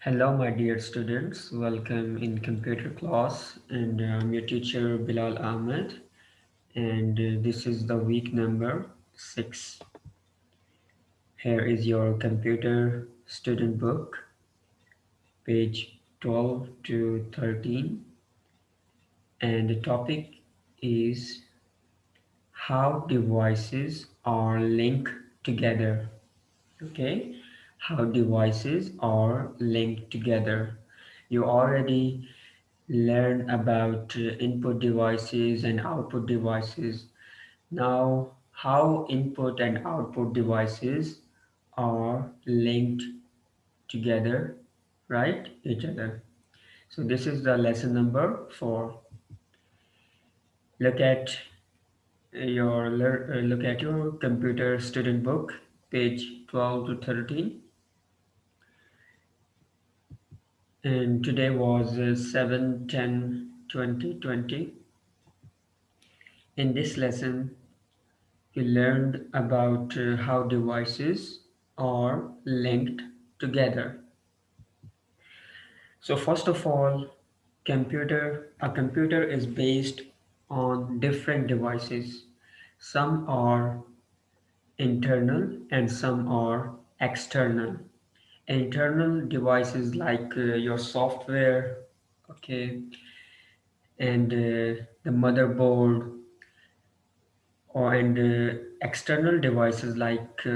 Hello, my dear students. Welcome in computer class, and I'm your teacher Bilal Ahmed. And this is the week number 6. Here is your computer student book, page 12 to 13, and the topic is how devices are linked together. Okay, how devices are linked together. You already learn about input devices and output devices. Now, how input and output devices are linked together, right? Each other. So this is the lesson number 4. Look at your computer student book, page 12 to 13. And today was 7/10/2020. In this lesson, we learned about how devices are linked together. So first of all, a computer is based on different devices. Some are internal and some are external. Internal devices like your software, okay, and the motherboard, or and external devices like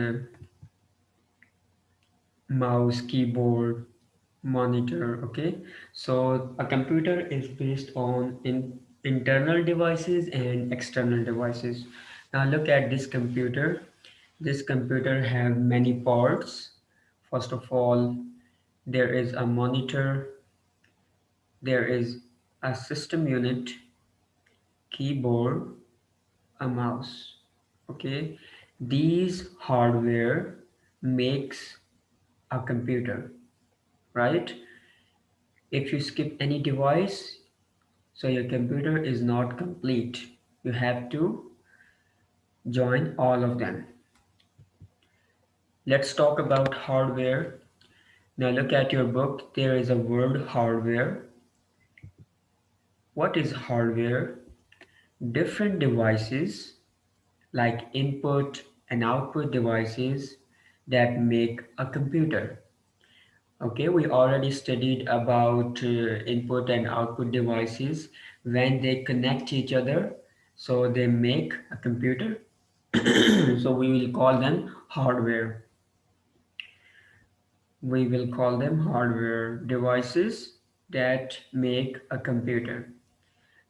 mouse, keyboard, monitor. Okay, so a computer is based on internal devices and external devices. Now look at this computer. This computer have many parts. First of all, there is a monitor, there is a system unit, keyboard, a mouse. Okay, these hardware makes a computer, right? If you skip any device, so your computer is not complete. You have to join all of them. Let's talk about hardware. Now look at your book. There is a word hardware. What is hardware? Different devices like input and output devices that make a computer. Okay, we already studied about input and output devices when they connect each other, so they make a computer. So we will call them hardware. We will call them hardware devices that make a computer.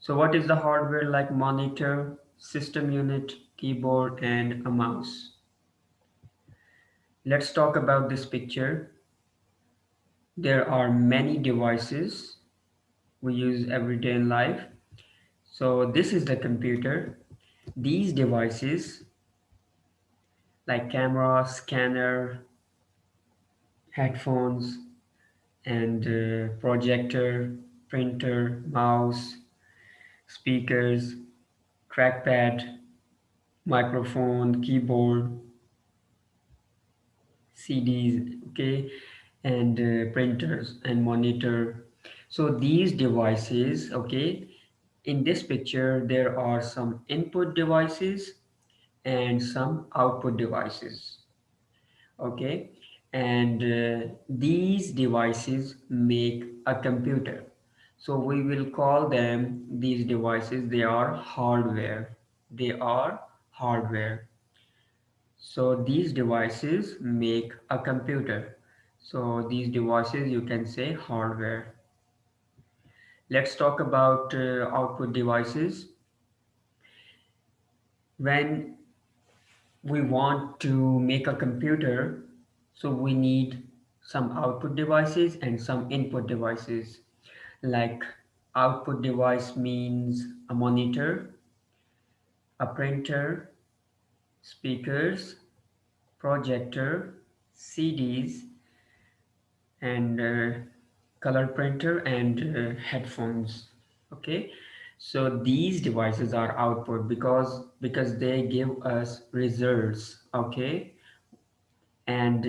So what is the hardware like monitor, system unit, keyboard, and a mouse? Let's talk about this picture. There are many devices we use every day in life. So this is the computer. These devices like camera, scanner, headphones, and projector, printer, mouse, speakers, trackpad, microphone, keyboard, CDs, okay, and printers and monitor. So these devices, okay, in this picture there are some input devices and some output devices, okay, and these devices make a computer. So we will call them, these devices, they are hardware. They are hardware. So these devices make a computer. So these devices, you can say, hardware. Let's talk about output devices. When we want to make a computer, so we need some output devices and some input devices. Like output device means a monitor, a printer, speakers, projector, CDs, and color printer, and headphones. Okay, so these devices are output because they give us results. Okay, and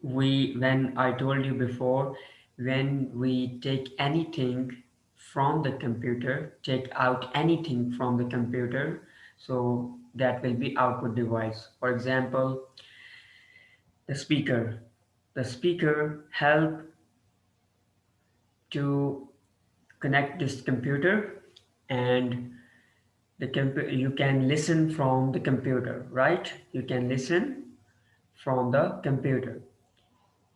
when I told you before, when we take anything from the computer, take out anything from the computer, so that will be output device. For example, the speaker. The speaker help to connect this computer, and you can listen from the computer, right? You can listen from the computer,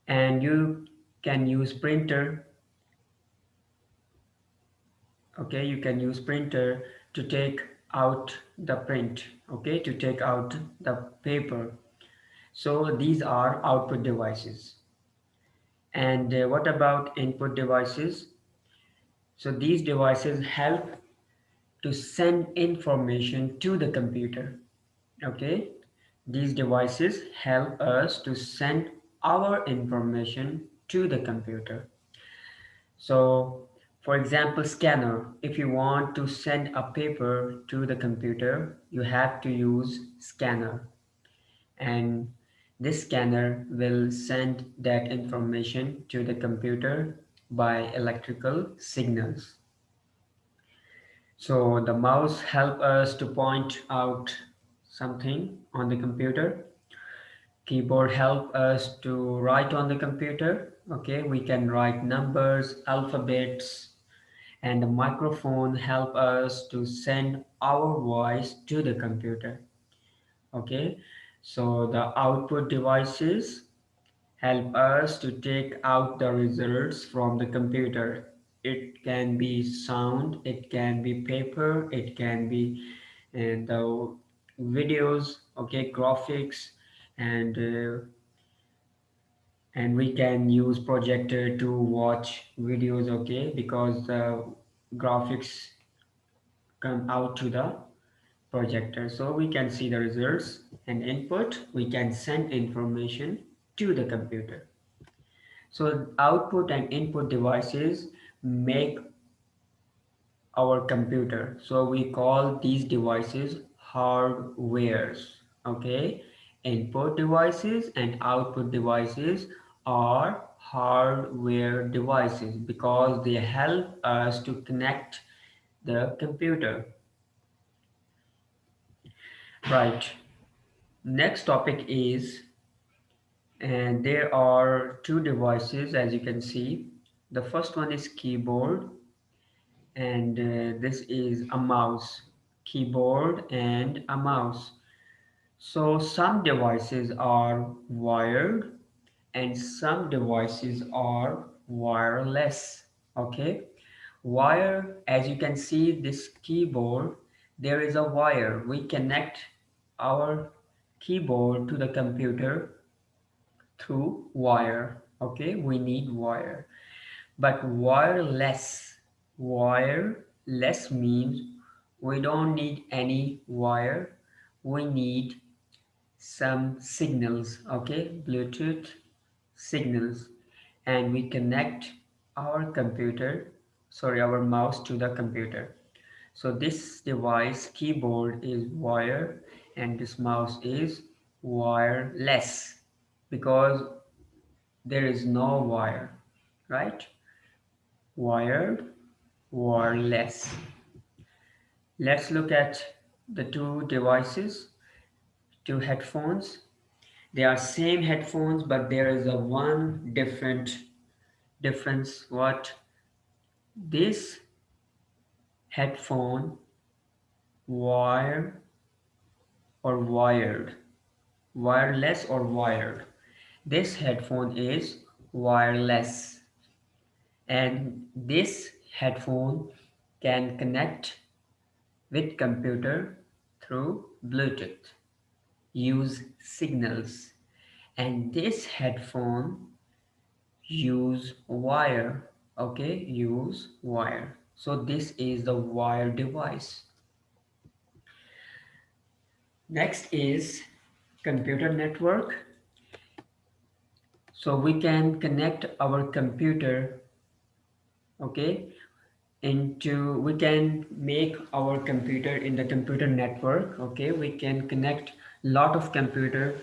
and you can use printer. Okay, you can use printer to take out the print, okay, to take out the paper. So these are output devices. And what about input devices? So these devices help to send information to the computer. Okay, these devices help us to send our information to the computer. So for example, scanner. If you want to send a paper to the computer, you have to use scanner, and this scanner will send that information to the computer by electrical signals. So the mouse help us to point out something on the computer. Keyboard help us to write on the computer. Okay, we can write numbers, alphabets, and the microphone help us to send our voice to the computer. Okay, so the output devices help us to take out the results from the computer. It can be sound, it can be paper, it can be the videos, okay, graphics, and we can use projector to watch videos, okay, because the graphics come out to the projector, so we can see the results. And input, we can send information to the computer. So output and input devices make our computer. So we call these devices hardwares. Okay, input devices and output devices are hardware devices because they help us to connect the computer. Right. Next topic is, and there are two devices as you can see. The first one is keyboard, and this is a mouse. Keyboard and a mouse. So some devices are wired and some devices are wireless. Okay, wire, as you can see this keyboard, there is a wire. We connect our keyboard to the computer through wire. Okay, we need wire. But wireless means we don't need any wire. We need some signals, okay, Bluetooth signals, and we connect our computer, sorry, our mouse to the computer. So this device keyboard is wire and this mouse is wireless because there is no wire, right? Wired, wireless. Let's look at the two devices, two headphones. They are same headphones, but there is a one difference. What? This headphone wire or wired, wireless or wired. This headphone is wireless, and this headphone can connect with computer through Bluetooth, use signals, and this headphone use wire. Okay, use wire. So this is the wire device. Next is computer network. So we can connect our computer, okay, into, we can make our computer in the computer network. Okay, we can connect lot of computer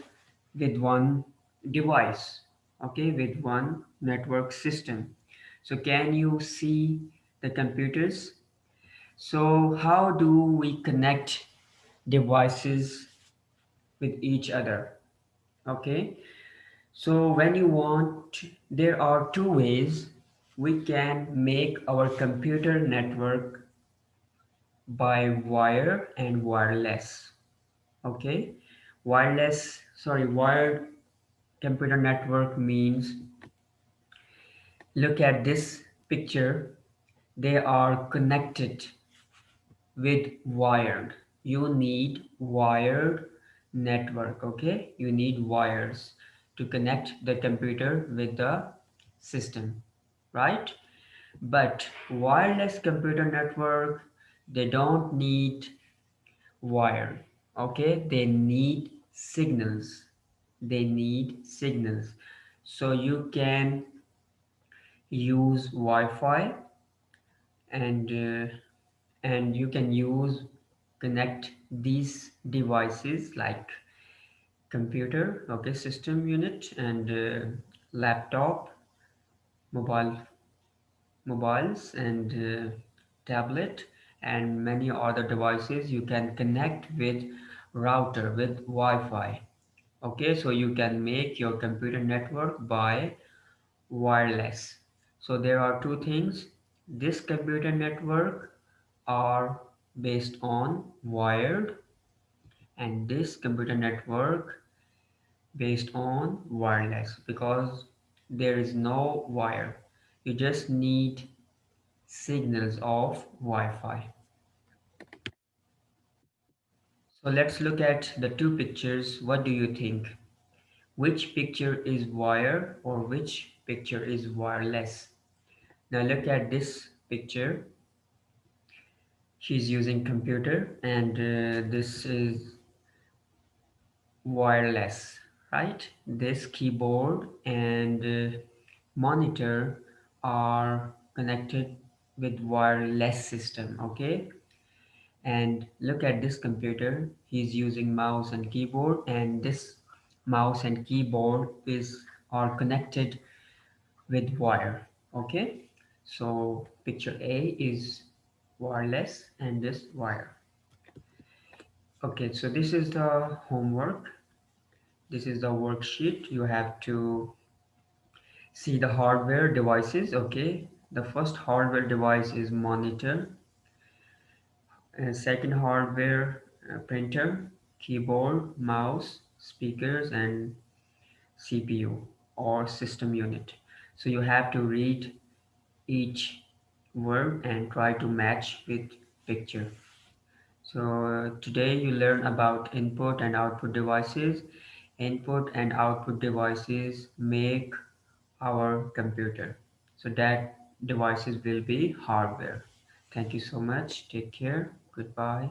with one device. okay, with one network system. So can you see the computers? So how do we connect devices with each other? Okay, so when you want, there are two ways we can make our computer network by wire and wireless. Okay, wired computer network means, look at this picture, they are connected with wired. You need wired network, okay? You need wires to connect the computer with the system, right? But wireless computer network, they don't need wire, okay? They need signals. They need signals. So you can use Wi-Fi, and you can use connect these devices like computer, okay, system unit, and laptop, mobile mobiles, and tablet, and many other devices you can connect with router with Wi-Fi. Okay, so you can make your computer network by wireless. So there are two things. This computer network are based on wired, and this computer network based on wireless, because there is no wire. You just need signals of Wi-Fi. So let's look at the two pictures. What do you think? Which picture is wire or which picture is wireless? Now look at this picture. She's using computer, and this is wireless, right? This keyboard and monitor are connected with wireless system, okay? And look at this computer, he's using mouse and keyboard, and this mouse and keyboard is are connected with wire, okay? So picture A is wireless and this wire. Okay, so this is the homework. This is the worksheet. You have to see the hardware devices, okay? The first hardware device is monitor, and second hardware printer, keyboard, mouse, speakers, and CPU or system unit. So you have to read each word and try to match with picture. So today you learn about input and output devices. Input and output devices make our computer. So that devices will be hardware. Thank you so much. Take care. Goodbye.